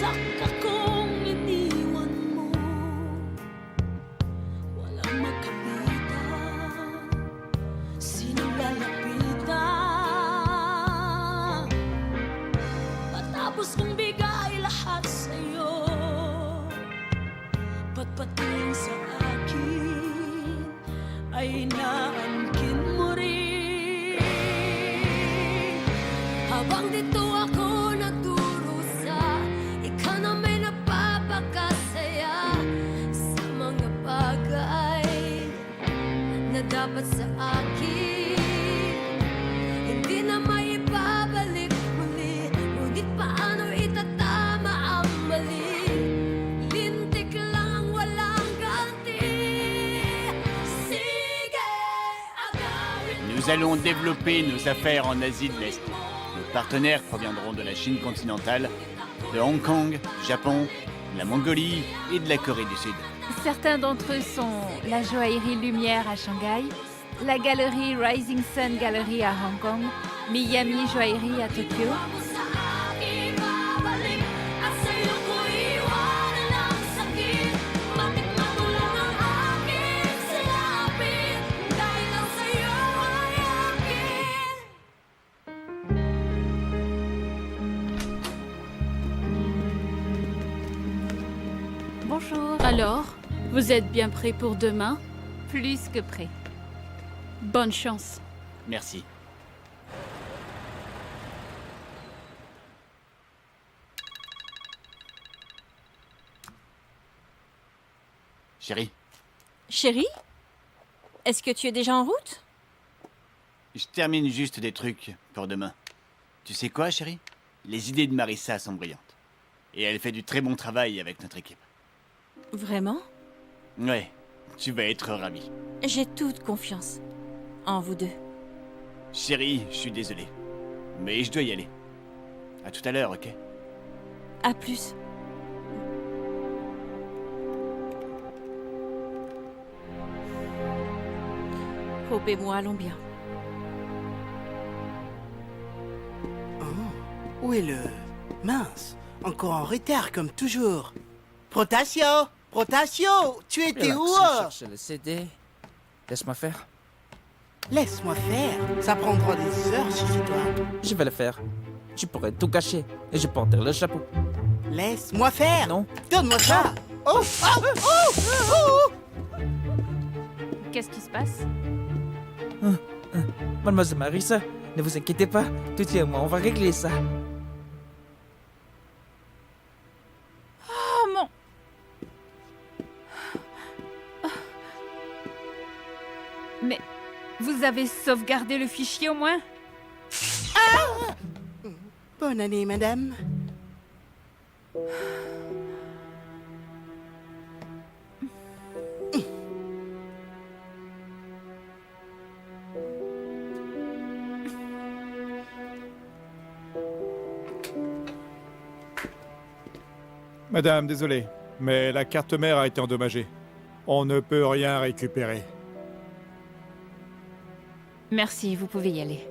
Wasak akong iniwan mo, walang makapitan, sinong lalapitan? Matapos kong bigay lahat sa'yo, patpating sa akin ay naangkin mo rin. Habang dito ako nagdurusa, ikaw na may napapakasaya sa mga bagay na dapat sa akin hindi na maibabalik muli. Ngunit paano itatama ang mali? Lintik lang ang walang ganti. Sige, agawin mo. Nous allons développer nos affaires en Asie de l'Est. Nos partenaires proviendront de la Chine continentale, de Hong Kong, du Japon, de la Mongolie et de la Corée du Sud. Certains d'entre eux sont la joaillerie Lumière à Shanghai, la galerie Rising Sun Gallery à Hong Kong, Miami Joaillerie à Tokyo. Sa akin babalik at sa'yo ko iwanan ang sakit. Matikman mo lang ang aking silapin, dahil lang sa'yo ay akin. Bonjour. Alors, vous êtes bien prêt pour demain? Plus que prêt. Bonne chance. Merci. Chérie, Chérie? Est-ce que tu es déjà en route? je termine juste des trucs pour demain. Tu sais quoi, chérie? Les idées de Marissa sont brillantes. Et elle fait du très bon travail avec notre équipe. Vraiment? Ouais, tu vas être ravi. J'ai toute confiance en vous deux. Chérie, je suis désolé. Mais je dois y aller. À tout à l'heure, ok? À plus. Hope et moi allons bien. Où est le... Mince, encore en retard comme toujours. Protasio! Protasio! Tu étais où? Cherche le CD. Laisse-moi faire. Laisse-moi faire. Ça prendra des heures si c'est toi. Je vais le faire. Tu pourrais tout cacher et je porterai le chapeau. Laisse-moi faire. Non. Donne-moi ça. Oh, oh, oh, oh. Qu'est-ce qui se passe? Mademoiselle Marissa, ne vous inquiétez pas. Tout est à moi, on va régler ça. Oh mon... Mais vous avez sauvegardé le fichier au moins? Bonne année, madame. Madame, désolé, mais la carte mère a été endommagée. On ne peut rien récupérer. Merci, vous pouvez y aller.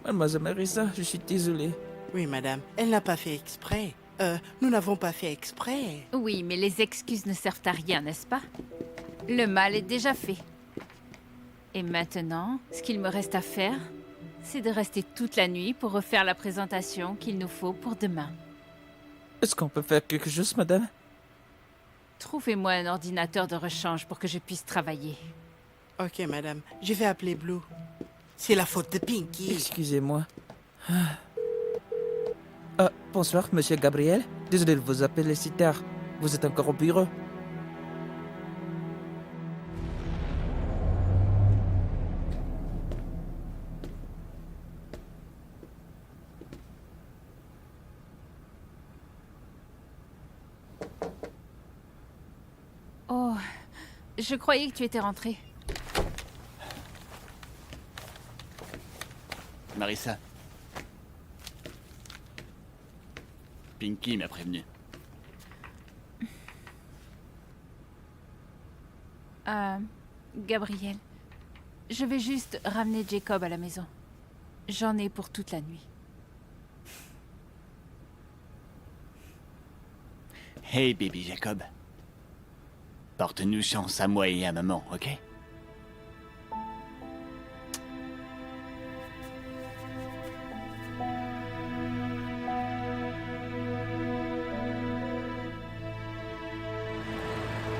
Mademoiselle Marissa, je suis désolé. Oui, madame. Elle n'a pas fait exprès. Nous n'avons pas fait exprès. Oui, mais les excuses ne servent à rien, n'est-ce pas? Le mal est déjà fait. Et maintenant, ce qu'il me reste à faire, c'est de rester toute la nuit pour refaire la présentation qu'il nous faut pour demain. Est-ce qu'on peut faire quelque chose, madame? Trouvez-moi un ordinateur de rechange pour que je puisse travailler. Ok, madame. Je vais appeler Blue. C'est la faute de Pinky. Excusez-moi. Bonsoir, monsieur Gabriel. Désolé de vous appeler si tard. Vous êtes encore au bureau. Oh, je croyais que tu étais rentrée. Marissa. Pinky m'a prévenu. Gabriel, je vais juste ramener Jacob à la maison. J'en ai pour toute la nuit. Hey, baby Jacob. Porte-nous chance à moi et à maman, ok?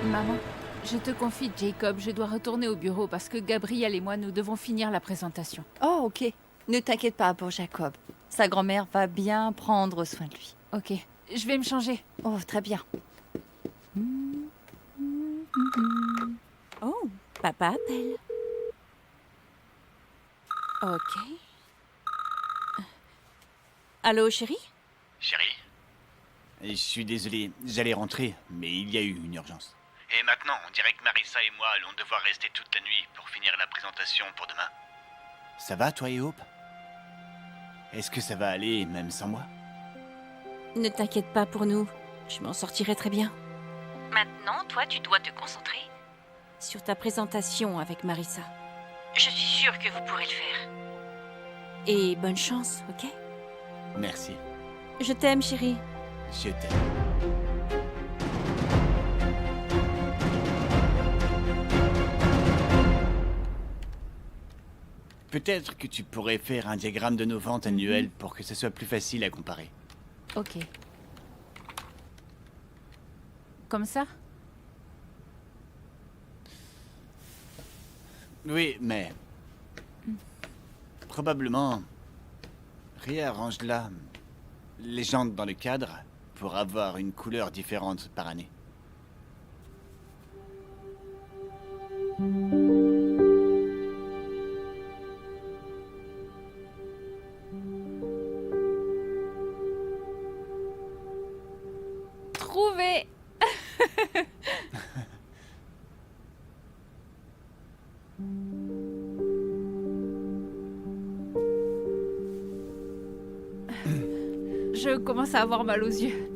Maman, je te confie, Jacob, je dois retourner au bureau parce que Gabriel et moi, nous devons finir la présentation. Oh, ok. Ne t'inquiète pas pour Jacob. Sa grand-mère va bien prendre soin de lui. Ok, je vais me changer. Oh, très bien. Oh, papa appelle. Ok. Allô, chérie? Chérie? Je suis désolé, j'allais rentrer, mais il y a eu une urgence. Et maintenant, on dirait que Marissa et moi allons devoir rester toute la nuit pour finir la présentation pour demain. Ça va, toi et Hope? Est-ce que ça va aller, même sans moi? Ne t'inquiète pas pour nous. Je m'en sortirai très bien. Maintenant, toi, tu dois te concentrer sur ta présentation avec Marissa. Je suis sûre que vous pourrez le faire. Et bonne chance, ok? Merci, Je t'aime, chérie. je t'aime. Peut-être que tu pourrais faire un diagramme de nos ventes annuelles pour que ce soit plus facile à comparer. Ok. Comme ça? Oui, mais... Probablement... Réarrange-la... les jantes dans le cadre pour avoir une couleur différente par année. Trouvé! Je commence à avoir mal aux yeux.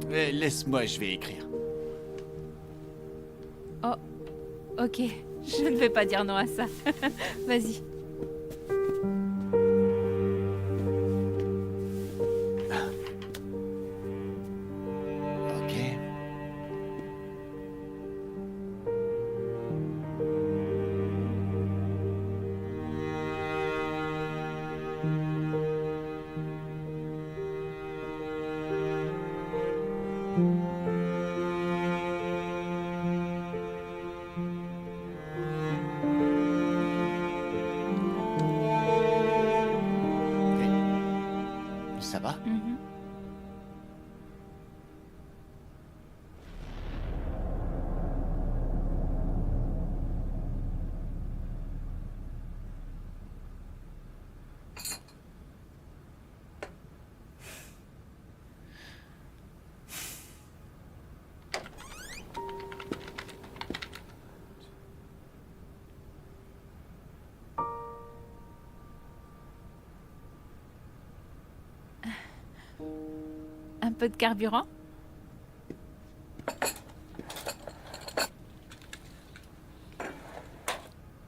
Laisse-moi, je vais écrire. Oh, ok. Je ne vais pas dire non à ça. Vas-y. Ok. Ça va? Mhm. Un peu de carburant?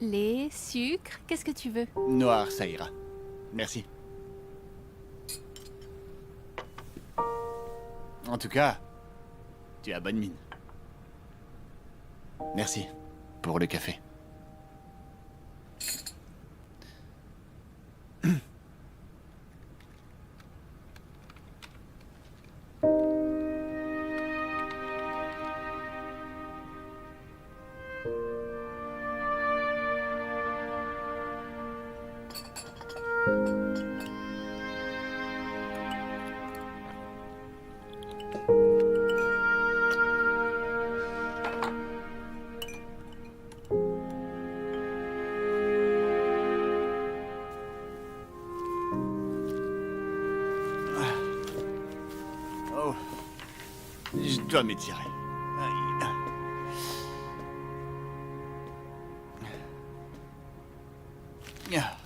Lait, sucre, qu'est-ce que tu veux? Noir, ça ira. Merci. En tout cas, tu as bonne mine. Merci pour le café. Oh, je dois m'étirer. Aïe. Ah.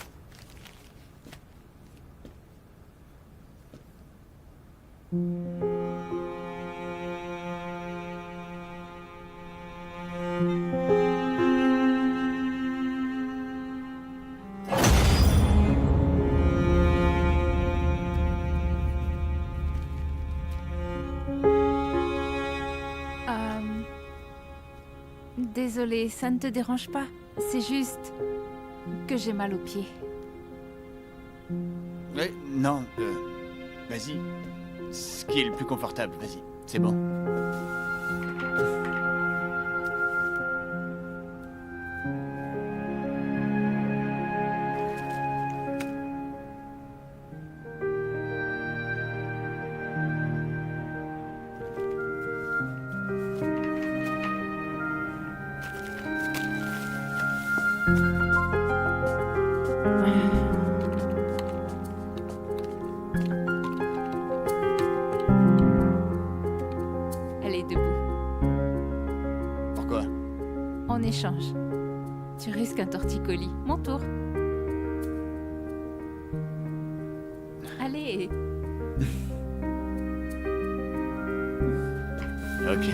Désolée, ça ne te dérange pas. C'est juste que j'ai mal aux pieds. Non, vas-y. Ce qui est le plus confortable, vas-y. C'est bon. Elle est debout. Pourquoi? En échange, tu risques un torticolis. Mon tour. Allez. Ok.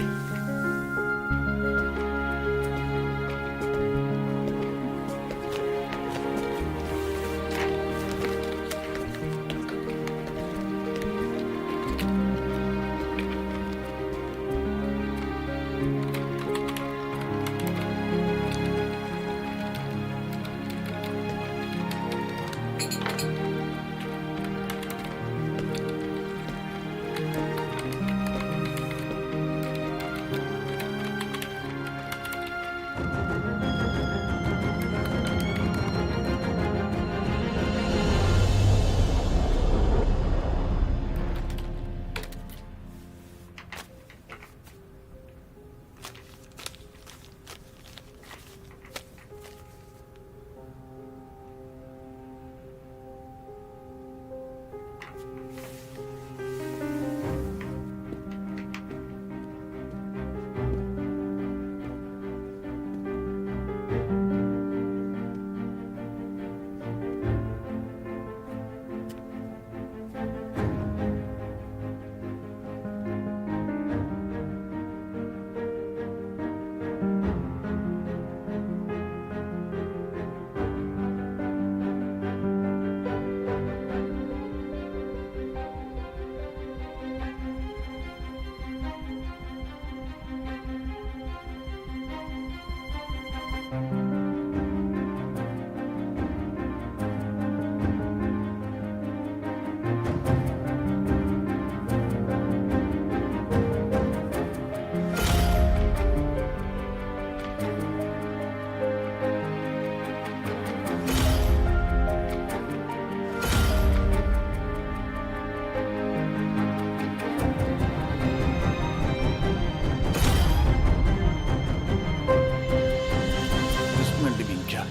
Doucement le bébinka.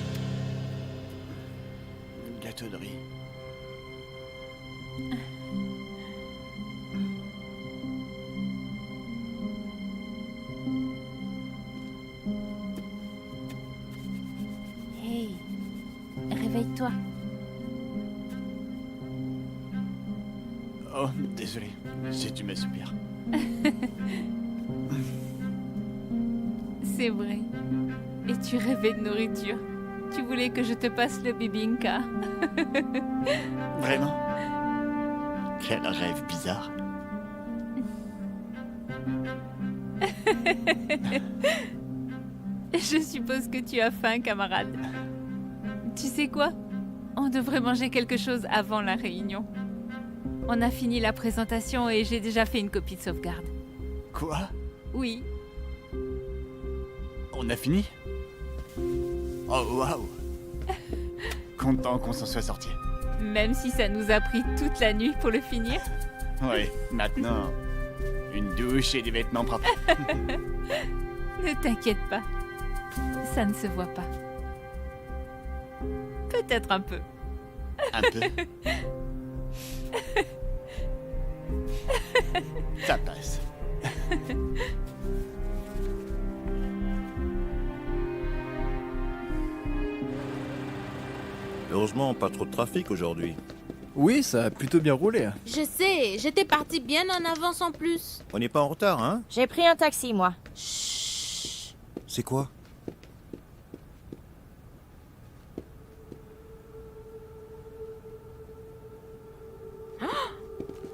Gâteau de riz. Hey, réveille-toi. Oh, désolé. J'ai dû m'assoupir. C'est vrai. Et tu rêvais de nourriture. Tu voulais que je te passe le bibinka. Vraiment? Quel rêve bizarre. Je suppose que tu as faim, camarade. Tu sais quoi? On devrait manger quelque chose avant la réunion. On a fini la présentation et j'ai déjà fait une copie de sauvegarde. Quoi? Oui, On a fini? Oh, waouh! Content qu'on s'en soit sorti. même si ça nous a pris toute la nuit pour le finir. Ouais, maintenant, une douche et des vêtements propres. Ne t'inquiète pas. Ça ne se voit pas. Peut-être un peu. Un peu. Ça passe. Heureusement, pas trop de trafic aujourd'hui. Oui, ça a plutôt bien roulé. Je sais, j'étais partie bien en avance en plus. On n'est pas en retard, hein? J'ai pris un taxi, moi. Chut. C'est quoi?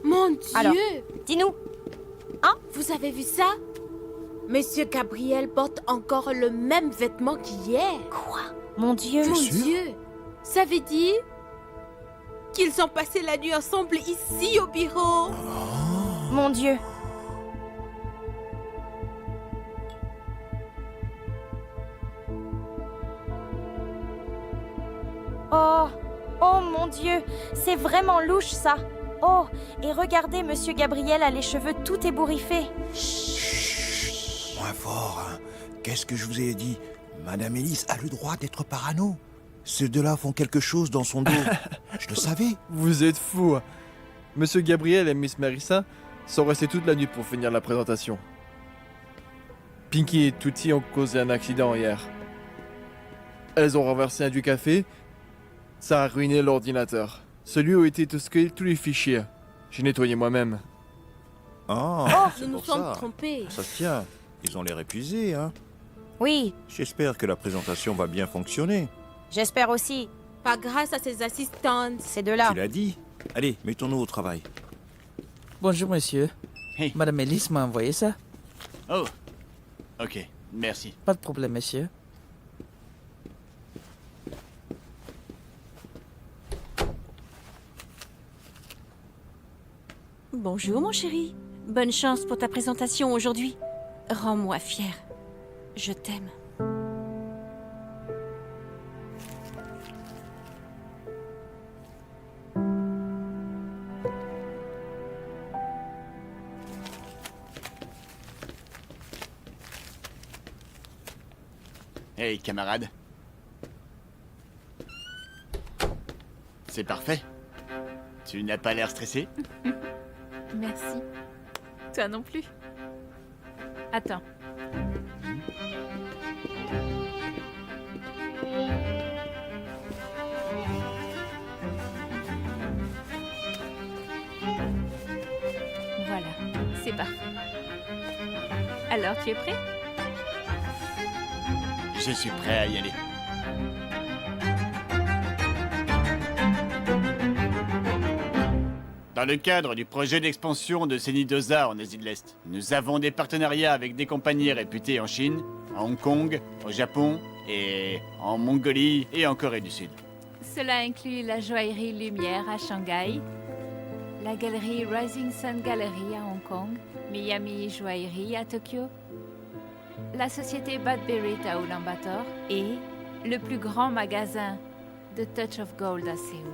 Mon Dieu! Alors, dis-nous. Vous avez vu ça? Monsieur Gabriel porte encore le même vêtement qu'hier. Quoi? Mon Dieu. Mon sûr? Dieu! Ça veut dire qu'ils ont passé la nuit ensemble ici au bureau. Mon Dieu. Oh, oh mon Dieu, c'est vraiment louche ça. Oh, et regardez, Monsieur Gabriel a les cheveux tout ébouriffés. Moins fort, hein. Qu'est-ce que je vous ai dit? Madame Elise a le droit d'être parano. Ces deux-là font quelque chose dans son dos. Je le savais. Vous êtes fous. Monsieur Gabriel et Miss Marissa sont restés toute la nuit pour finir la présentation. Pinky et Tutti ont causé un accident hier. Elles ont renversé un du café. Ça a ruiné l'ordinateur. Celui où étaient stockés tous les fichiers. J'ai nettoyé moi-même. Ah, c'est Nous nous pour sommes ça. trompés. Ça se tient. Ils ont l'air épuisés, hein. Oui, J'espère que la présentation va bien fonctionner. j'espère aussi. Pas grâce à ses assistantes. Ces deux-là. Tu l'as dit. Allez, mettons-nous au travail. Bonjour, monsieur. Hey. Madame Elise m'a envoyé ça. Oh. Ok, merci. Pas de problème, monsieur. Bonjour, mon chéri. Bonne chance pour ta présentation aujourd'hui. Rends-moi fière. Je t'aime. Hey, camarade. C'est parfait. Tu n'as pas l'air stressé? Merci. Toi non plus. Attends. Voilà, c'est parfait. Alors, tu es prêt? Je suis prêt à y aller. Dans le cadre du projet d'expansion de Senidosa en Asie de l'Est, nous avons des partenariats avec des compagnies réputées en Chine, à Hong Kong, au Japon et en Mongolie et en Corée du Sud. Cela inclut la joaillerie Lumière à Shanghai, la galerie Rising Sun Gallery à Hong Kong, Miami Joaillerie à Tokyo, la société Bad Berit à Ulaanbaatar et le plus grand magasin de Touch of Gold à Séoul.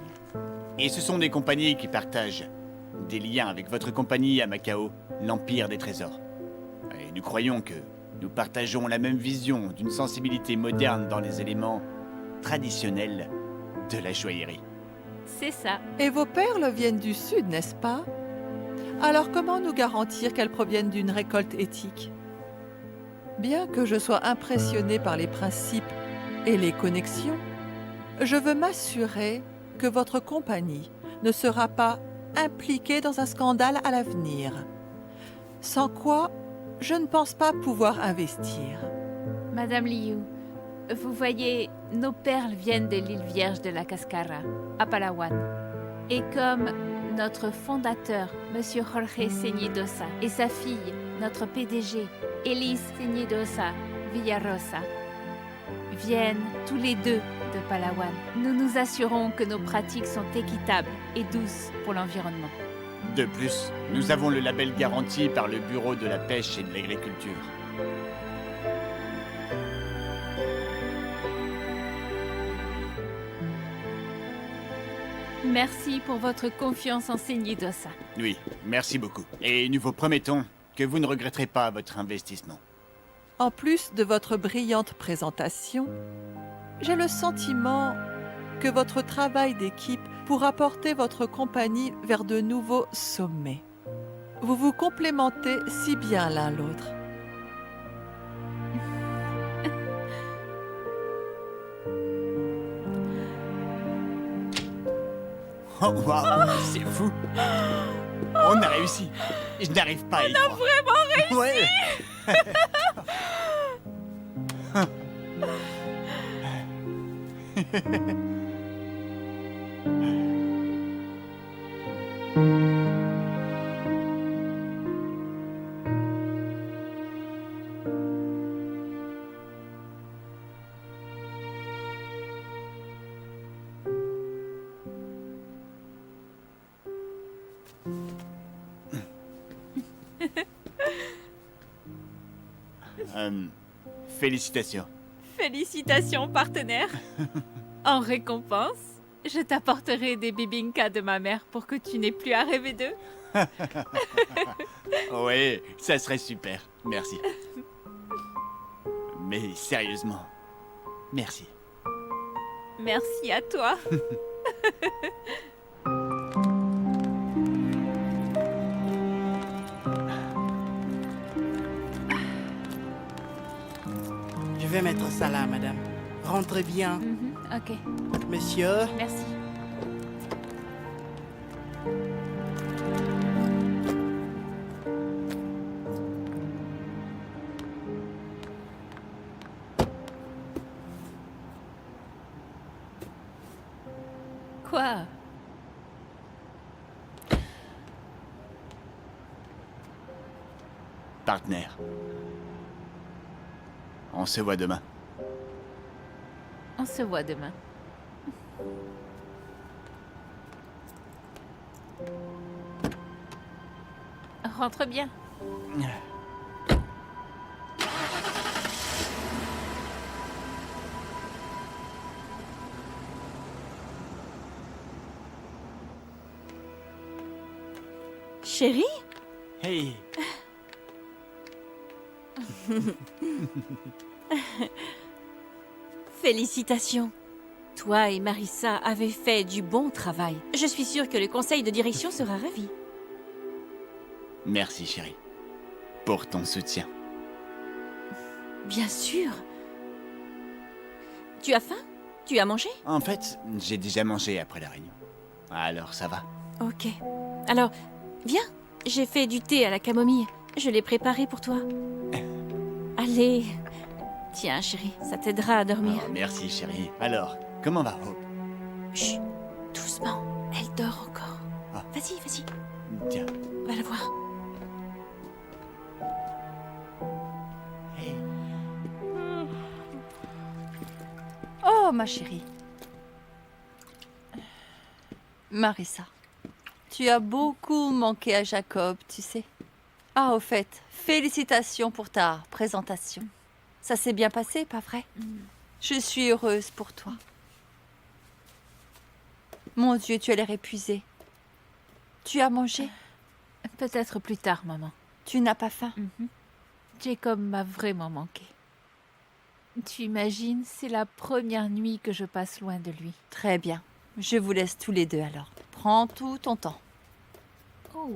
Et ce sont des compagnies qui partagent des liens avec votre compagnie à Macao, l'Empire des Trésors. Et nous croyons que nous partageons la même vision d'une sensibilité moderne dans les éléments traditionnels de la joaillerie. C'est ça. Et vos perles viennent du Sud, n'est-ce pas? Alors comment nous garantir qu'elles proviennent d'une récolte éthique? Bien que je sois impressionnée par les principes et les connexions, je veux m'assurer que votre compagnie ne sera pas impliquée dans un scandale à l'avenir. Sans quoi, je ne pense pas pouvoir investir. Madame Liu, vous voyez, nos perles viennent de l'île Vierge de la Cascara, à Palawan. Et comme notre fondateur, Monsieur Jorge Ceñidosa, et sa fille, notre PDG, Elise Ceñidosa Villarosa, viennent tous les deux de Palawan, nous nous assurons que nos pratiques sont équitables et douces pour l'environnement. De plus, nous avons le label garanti par le Bureau de la pêche et de l'agriculture. Merci pour votre confiance en Ceñidosa. Oui, merci beaucoup. Et nous vous promettons que vous ne regretterez pas votre investissement. En plus de votre brillante présentation, j'ai le sentiment que votre travail d'équipe pourra porter votre compagnie vers de nouveaux sommets. Vous vous complémentez si bien l'un l'autre. Oh waouh, c'est fou. On a réussi. Je n'arrive pas à y croire. On a vraiment réussi. Félicitations. Félicitations, partenaire. En récompense, je t'apporterai des bibinkas de ma mère pour que tu n'aies plus à rêver d'eux. Oui, ça serait super. Merci. Mais sérieusement, merci. Merci à toi. Je vais mettre ça là, madame. Rentrez bien. Ok, Monsieur, merci. Quoi? Partenaire. On se voit demain. On se voit demain. Rentre bien. Chérie? Hey, Félicitations. Toi et Marissa avez fait du bon travail. Je suis sûre que le conseil de direction sera ravi. merci chérie. Pour ton soutien. Bien sûr. Tu as faim? Tu as mangé? En fait, j'ai déjà mangé après la réunion. Alors ça va. Ok. Alors, viens. J'ai fait du thé à la camomille. Je l'ai préparé pour toi. Allez. Tiens, chérie, ça t'aidera à dormir. Oh, merci chérie. Alors, comment va Hope? Chut, doucement. Elle dort encore. Ah. Vas-y, vas-y. Tiens. Va la voir. Hey. Oh, ma chérie. Marissa, tu as beaucoup manqué à Jacob, tu sais. Ah, au fait, félicitations pour ta présentation. Ça s'est bien passé, pas vrai? Je suis heureuse pour toi. Mon Dieu, tu as l'air épuisée. Tu as mangé? Peut-être plus tard, maman. Tu n'as pas faim? Jacob m'a vraiment manqué. Tu imagines, c'est la première nuit que je passe loin de lui. Très bien. Je vous laisse tous les deux alors. Prends tout ton temps. Oh.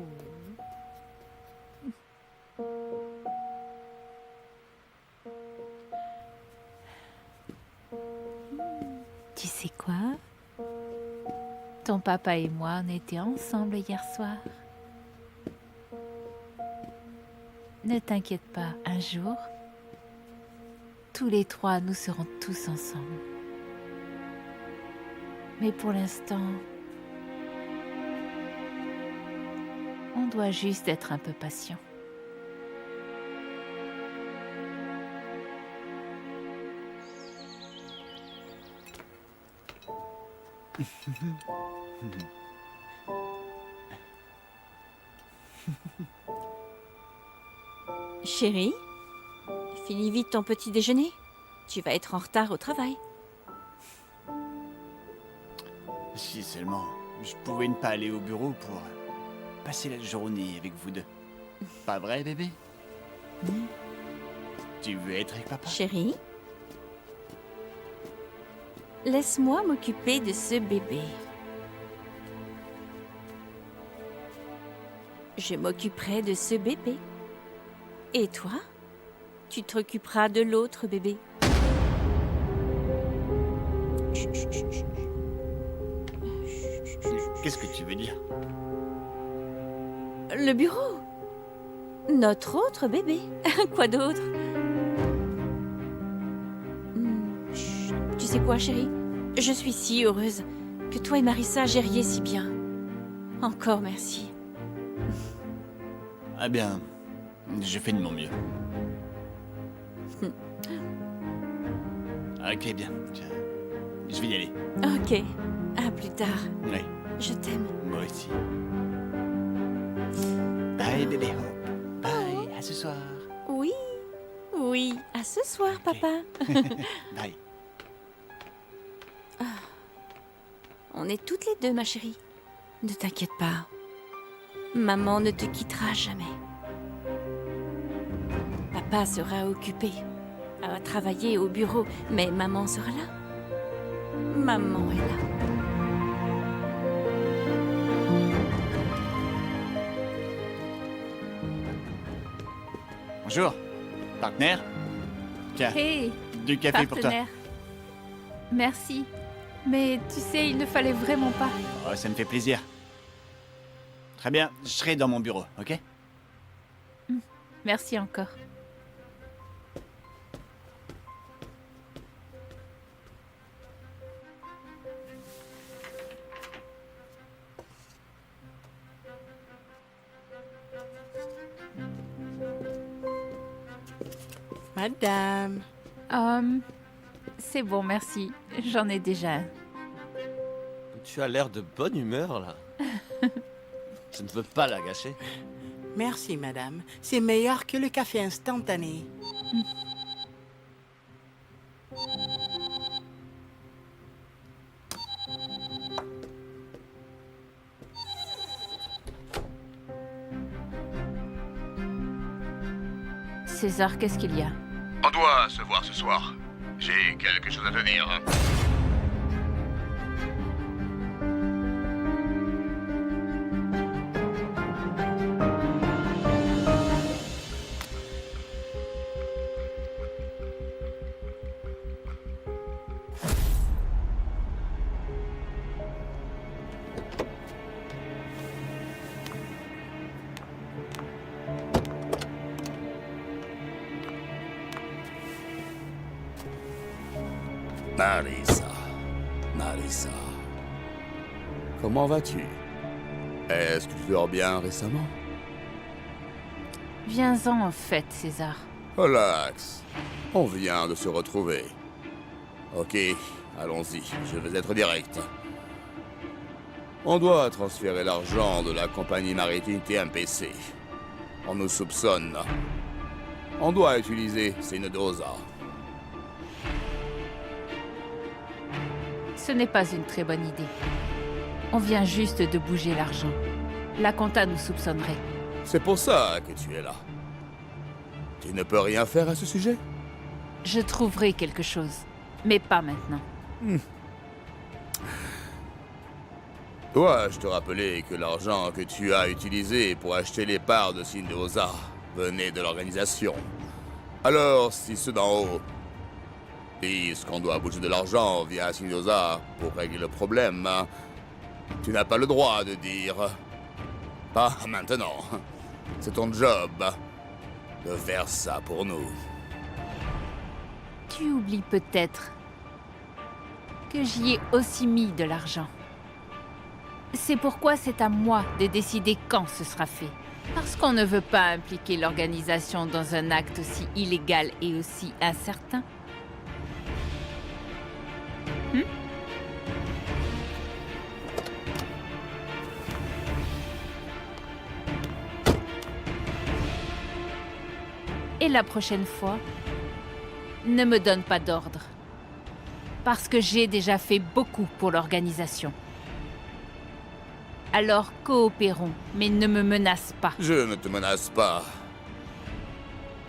Tu sais quoi? Ton papa et moi, on était ensemble hier soir. Ne t'inquiète pas, un jour, tous les trois, nous serons tous ensemble. Mais pour l'instant, on doit juste être un peu patient. Chérie, finis vite ton petit déjeuner. Tu vas être en retard au travail. Si seulement je pouvais ne pas aller au bureau pour passer la journée avec vous deux. Pas vrai, bébé? Tu veux être avec papa? Chérie, laisse-moi m'occuper de ce bébé. Je m'occuperai de ce bébé. Et toi, tu t'occuperas de l'autre bébé. Chut, chut, chut, chut. Qu'est-ce que tu veux dire? Le bureau. Notre autre bébé. Quoi d'autre? Chut. Tu sais quoi, chérie? Je suis si heureuse que toi et Marissa gériez si bien. Encore merci. Ah bien, je fais de mon mieux. Ok, bien. Je vais y aller. Ok, à plus tard. Oui, Je t'aime. moi aussi. Bye, bébé Hope. Bye, à ce soir. Oui, oui. Oui, à ce soir, papa. Bye. On est toutes les deux, ma chérie. Ne t'inquiète pas. Maman ne te quittera jamais. Papa sera occupé à travailler au bureau, mais maman sera là. Maman est là. Bonjour. Partenaire. Tiens, Hey, du café pour toi. partenaire. Merci. Mais tu sais, il ne fallait vraiment pas. Oh, ça me fait plaisir. Très bien, je serai dans mon bureau, ok? Merci encore. Madame. C'est bon, merci. J'en ai déjà un. Tu as l'air de bonne humeur, là. Je ne veux pas la gâcher. Merci, madame. C'est meilleur que le café instantané. César, qu'est-ce qu'il y a? On doit se voir ce soir. J'ai quelque chose à te dire. Marissa, Marissa, comment vas-tu? Est-ce que tu dors bien récemment? Viens-en en fait, César. Relax, on vient de se retrouver. Ok, allons-y, je vais être direct. On doit transférer l'argent de la compagnie maritime TMPC. On nous soupçonne. On doit utiliser Sinodosa. Ce n'est pas une très bonne idée. On vient juste de bouger l'argent. La compta nous soupçonnerait. C'est pour ça que tu es là. Tu ne peux rien faire à ce sujet? Je trouverai quelque chose, mais pas maintenant. Dois-je te rappeler que l'argent que tu as utilisé pour acheter les parts de Sindosa venait de l'organisation? Alors, si ceux d'en haut disent qu'on doit bouger de l'argent via Sindosa pour régler le problème, tu n'as pas le droit de dire « Pas maintenant. C'est ton job de faire ça pour nous. » Tu oublies peut-être que j'y ai aussi mis de l'argent. C'est pourquoi c'est à moi de décider quand ce sera fait. Parce qu'on ne veut pas impliquer l'organisation dans un acte aussi illégal et aussi incertain. Et la prochaine fois, ne me donne pas d'ordre. Parce que j'ai déjà fait beaucoup pour l'organisation. Alors coopérons, mais ne me menace pas. Je ne te menace pas.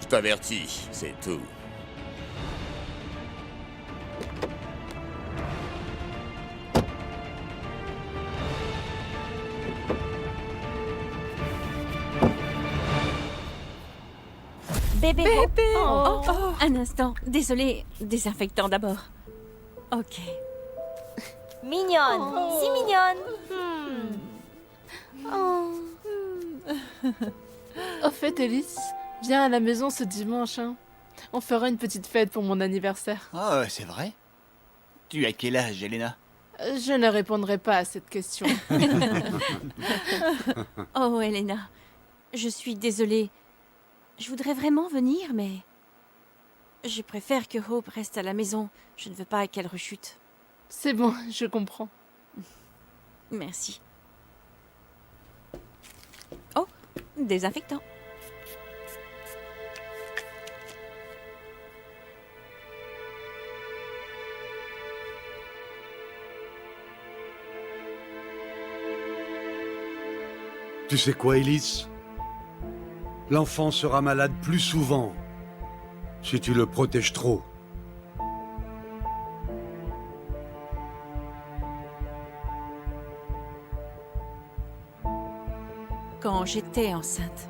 Je t'avertis, c'est tout. Bébé. Oh. Un instant, désolée. Désinfectant d'abord. Ok. Mignonne, si mignonne. Au fait, Alice, viens à la maison ce dimanche. Hein. On fera une petite fête pour mon anniversaire. Oh, c'est vrai? Tu as quel âge, Elena? Je ne répondrai pas à cette question. Oh, Elena, je suis désolée. Je voudrais vraiment venir, mais je préfère que Hope reste à la maison. Je ne veux pas qu'elle rechute. C'est bon, je comprends. Merci. Oh, désinfectant. Tu sais quoi, Ellis? L'enfant sera malade plus souvent si tu le protèges trop. Quand j'étais enceinte,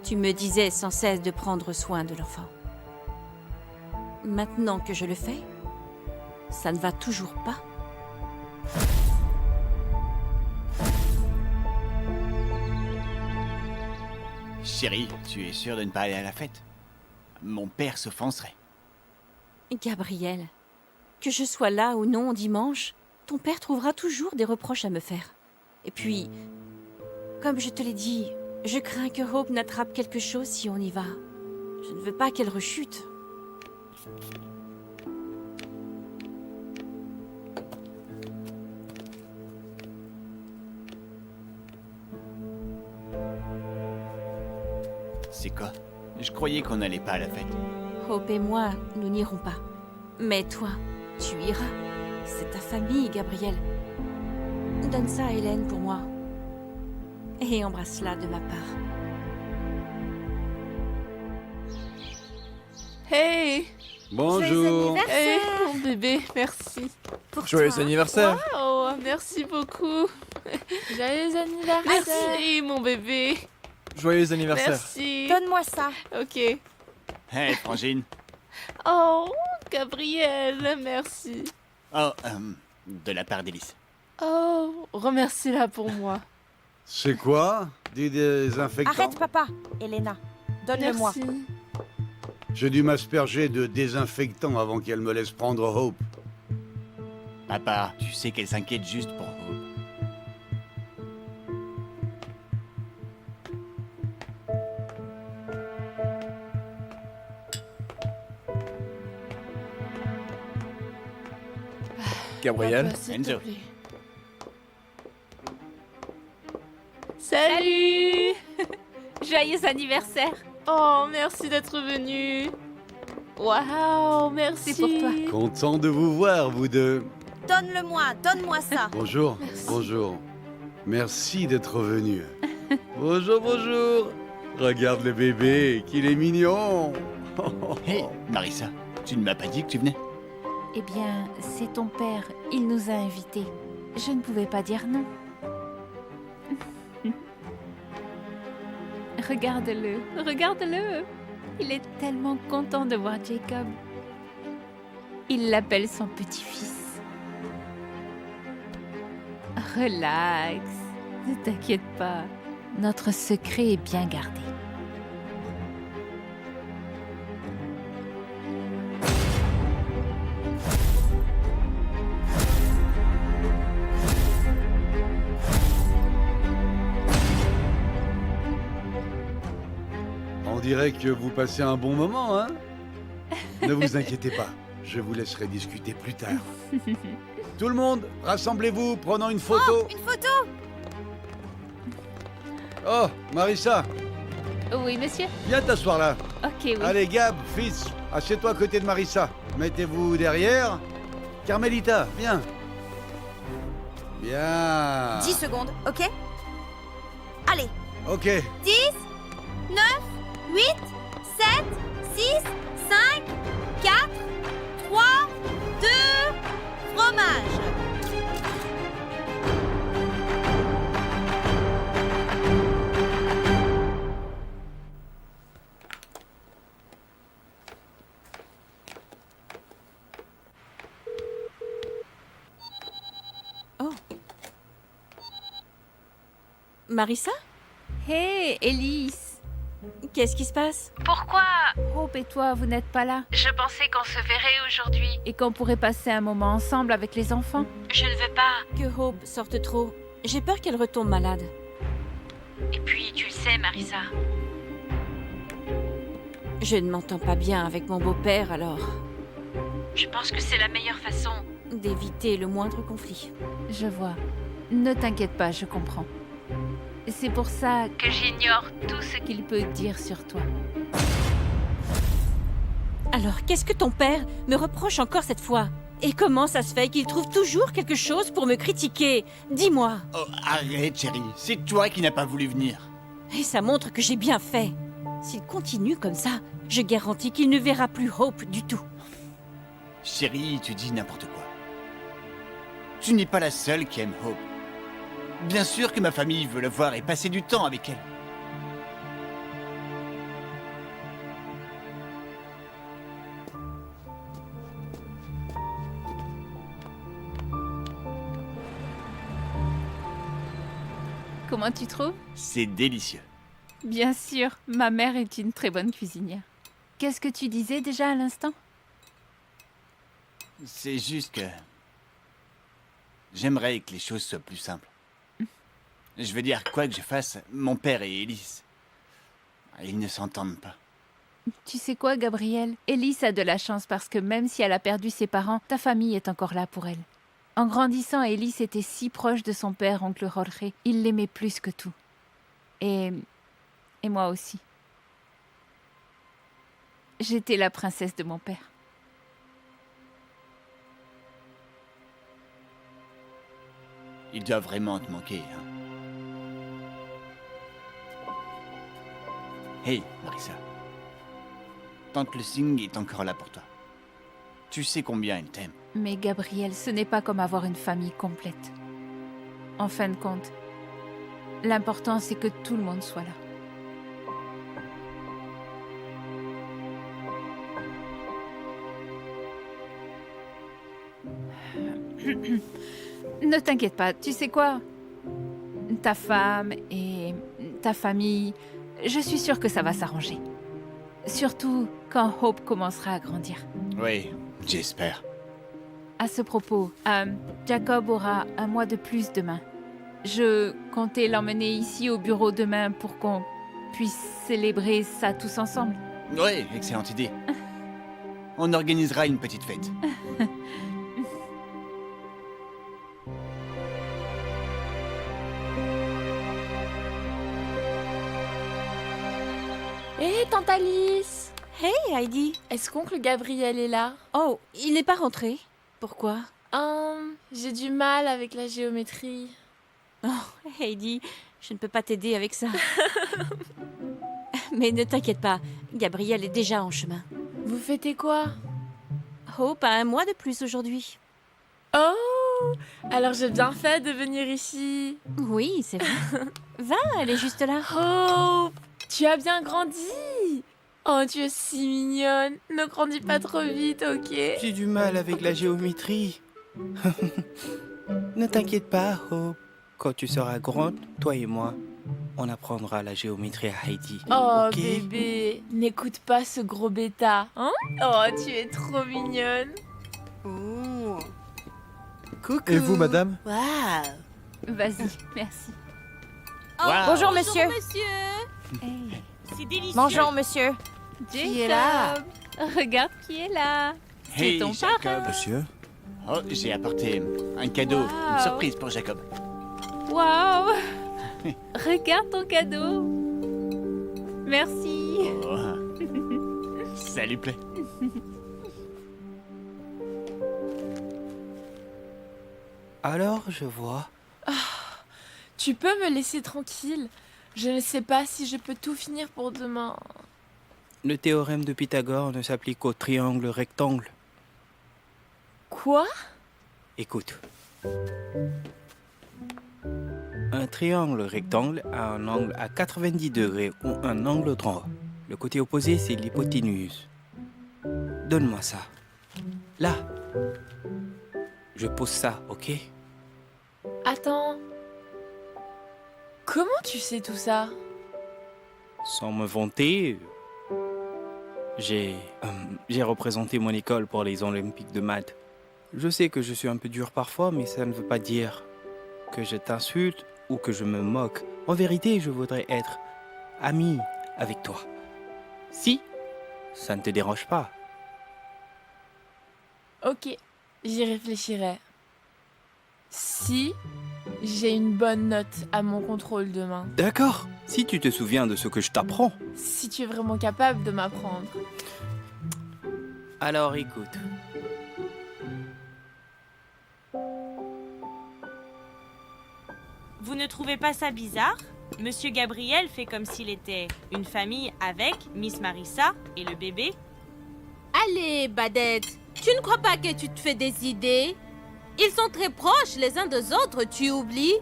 tu me disais sans cesse de prendre soin de l'enfant. Maintenant que je le fais, ça ne va toujours pas. Chérie, tu es sûre de ne pas aller à la fête? Mon père s'offenserait. Gabriel, que je sois là ou non dimanche, ton père trouvera toujours des reproches à me faire. Et puis, comme je te l'ai dit, je crains que Hope n'attrape quelque chose si on y va. Je ne veux pas qu'elle rechute. C'est quoi? Je croyais qu'on n'allait pas à la fête. Hope et moi, nous n'irons pas. Mais toi, tu iras. C'est ta famille, Gabriel. Donne ça à Hélène pour moi. Et embrasse-la de ma part. Hey! Bonjour. Hey, mon bébé, merci. Joyeux anniversaire. Oh, merci beaucoup. Joyeux anniversaire. Merci, mon bébé. Joyeux anniversaire. Merci. Donne-moi ça. Ok. Hey, Frangine. Oh, Gabriel, merci. Oh, de la part d'Élise. Oh, remercie-la pour moi. C'est quoi? Du désinfectant? Arrête, papa. Elena, donne-le-moi. Merci. J'ai dû m'asperger de désinfectant avant qu'elle me laisse prendre Hope. Papa, tu sais qu'elle s'inquiète juste pour Hope. Gabriel. Papa, s'il te Enzo. plaît. Salut! Joyeux anniversaire! Oh, merci d'être venu. Waouh, merci. C'est pour toi. Content de vous voir, vous deux. Donne-moi ça. Bonjour, bonjour. Merci d'être venu. Bonjour, bonjour. Regarde le bébé, qu'il est mignon. Hé, Marissa, tu ne m'as pas dit que tu venais? Eh bien, c'est ton père. Il nous a invités. Je ne pouvais pas dire non. Regarde-le, regarde-le. Il est tellement content de voir Jacob. Il l'appelle son petit-fils. Relax, ne t'inquiète pas. Notre secret est bien gardé. On dirait que vous passez un bon moment, hein? Ne vous inquiétez pas, je vous laisserai discuter plus tard. Tout le monde, rassemblez-vous, prenons une photo. Une photo. Oh, Marissa, Oui, monsieur? viens t'asseoir là. Ok, oui. Allez, Gab, fils, assieds-toi à côté de Marissa. Mettez-vous derrière. Carmelita, viens. Bien. 10 secondes, ok? Allez, Ok. 10, 9, 8, 7, 6, 5, 4, 3, 2, fromage. Oh. Marissa? Hé, Elise! Qu'est-ce qui se passe? Pourquoi Hope et toi, vous n'êtes pas là? Je pensais qu'on se verrait aujourd'hui. Et qu'on pourrait passer un moment ensemble avec les enfants. Je ne veux pas que Hope sorte trop. J'ai peur qu'elle retombe malade. Et puis, tu le sais, Marissa. Je ne m'entends pas bien avec mon beau-père, alors Je pense que c'est la meilleure façon. d'éviter le moindre conflit. Je vois. Ne t'inquiète pas, je comprends. C'est pour ça que j'ignore tout ce qu'il peut dire sur toi. Alors, qu'est-ce que ton père me reproche encore cette fois? Et comment ça se fait qu'il trouve toujours quelque chose pour me critiquer? Dis-moi. Oh, arrête, chérie. C'est toi qui n'as pas voulu venir. Et ça montre que j'ai bien fait. S'il continue comme ça, je garantis qu'il ne verra plus Hope du tout. Chérie, tu dis n'importe quoi. Tu n'es pas la seule qui aime Hope. Bien sûr que ma famille veut la voir et passer du temps avec elle. Comment tu trouves? C'est délicieux. Bien sûr, ma mère est une très bonne cuisinière. Qu'est-ce que tu disais déjà à l'instant? C'est juste que... J'aimerais que les choses soient plus simples. Je veux dire, quoi que je fasse, mon père et Elise, ils ne s'entendent pas. Tu sais quoi, Gabriel? Elise a de la chance parce que même si elle a perdu ses parents, ta famille est encore là pour elle. En grandissant, Elise était si proche de son père, oncle Jorge. Il l'aimait plus que tout. Et moi aussi. J'étais la princesse de mon père. Il doit vraiment te manquer, hein. Hey, Marissa. Tante Lucingue est encore là pour toi. Tu sais combien elle t'aime. Mais Gabriel, ce n'est pas comme avoir une famille complète. En fin de compte, l'important c'est que tout le monde soit là. Ne t'inquiète pas, tu sais quoi? Ta femme et ta famille, je suis sûre que ça va s'arranger. Surtout quand Hope commencera à grandir. Oui, j'espère. À ce propos, Jacob aura un mois de plus demain. Je comptais l'emmener ici au bureau demain pour qu'on puisse célébrer ça tous ensemble. Oui, excellente idée. On organisera une petite fête. Hé, tante Alice! Hey, Heidi! Est-ce qu'oncle Gabriel est là? Oh, il n'est pas rentré. Pourquoi? J'ai du mal avec la géométrie. Oh, Heidi, je ne peux pas t'aider avec ça. Mais ne t'inquiète pas, Gabriel est déjà en chemin. Vous fêtez quoi? Hope a un mois de plus aujourd'hui. Oh! Alors j'ai bien fait de venir ici. Oui, c'est vrai. Va, elle est juste là. Hope! Tu as bien grandi! Oh, tu es si mignonne. Ne grandis pas trop vite, ok? J'ai du mal avec la géométrie. Ne t'inquiète pas, Hope. Quand tu seras grande, toi et moi, on apprendra la géométrie à Heidi. Oh, ok? bébé, n'écoute pas ce gros bêta, hein? Oh, tu es trop mignonne. Oh. Coucou. Et vous, madame? Waouh. Vas-y, merci. Oh, bonjour, monsieur. Hey. C'est délicieux. Mangeons, monsieur. Qui est là? Regarde qui est là. C'est Hey, ton Jacob. parrain. Monsieur? Oh, j'ai apporté un cadeau, Wow. une surprise pour Jacob. Waouh! Regarde ton cadeau. Merci. Oh. Ça lui plaît. Alors, je vois. Tu peux me laisser tranquille? Je ne sais pas si je peux tout finir pour demain. Le théorème de Pythagore ne s'applique qu'au triangle rectangle. Quoi? Écoute. Un triangle rectangle a un angle à 90 degrés ou un angle droit. Le côté opposé, c'est l'hypoténuse. Donne-moi ça. Là. Je pose ça, ok? Attends. Comment tu sais tout ça? Sans me vanter, j'ai représenté mon école pour les Olympiques de maths. Je sais que je suis un peu dur parfois, mais ça ne veut pas dire que je t'insulte ou que je me moque. En vérité, je voudrais être ami avec toi. Si ça ne te dérange pas. Ok, j'y réfléchirai. Si j'ai une bonne note à mon contrôle demain. D'accord, si tu te souviens de ce que je t'apprends. Si tu es vraiment capable de m'apprendre. Alors écoute. Vous ne trouvez pas ça bizarre? Monsieur Gabriel fait comme s'il était une famille avec Miss Marissa et le bébé. Allez, Badette, tu ne crois pas que tu te fais des idées? Ils sont très proches les uns des autres, tu oublies?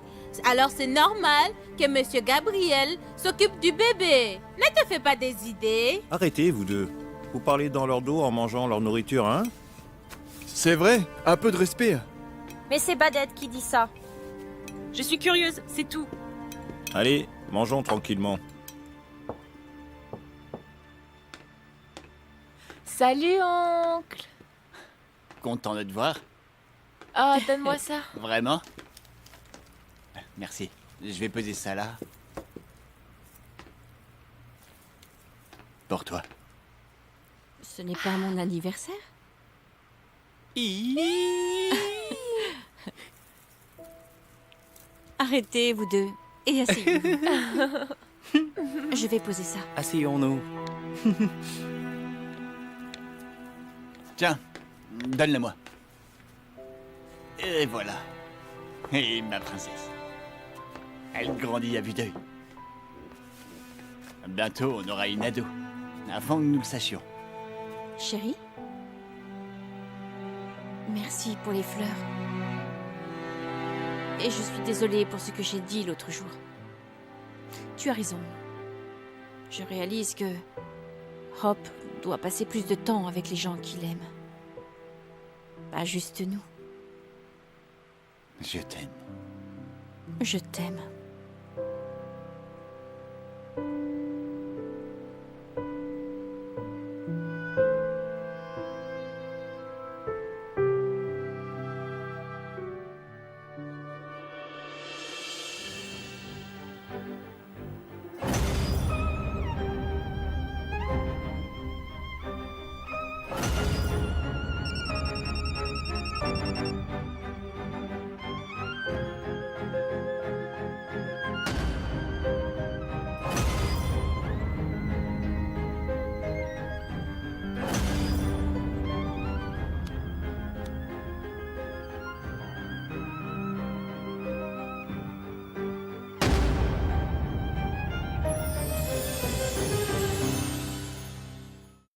Alors c'est normal que Monsieur Gabriel s'occupe du bébé. Ne te fais pas des idées. Arrêtez, vous deux. Vous parlez dans leur dos en mangeant leur nourriture, hein? C'est vrai, un peu de respect. Mais c'est Badette qui dit ça. Je suis curieuse, c'est tout. Allez, mangeons tranquillement. Salut, oncle. Content de te voir. Oh, donne-moi ça. Vraiment? Merci. Je vais poser ça là. Pour toi. Ce n'est pas mon anniversaire? Arrêtez, vous deux, et asseyez-vous. Je vais poser ça. Asseyons-nous. Tiens, donne-le-moi. Et voilà. Et ma princesse. Elle grandit à vue d'œil. Bientôt, on aura une ado. Avant que nous le sachions. Chérie? Merci pour les fleurs. Et je suis désolée pour ce que j'ai dit l'autre jour. Tu as raison. Je réalise que Hop doit passer plus de temps avec les gens qu'il aime. Pas juste nous. Je t'aime. Je t'aime.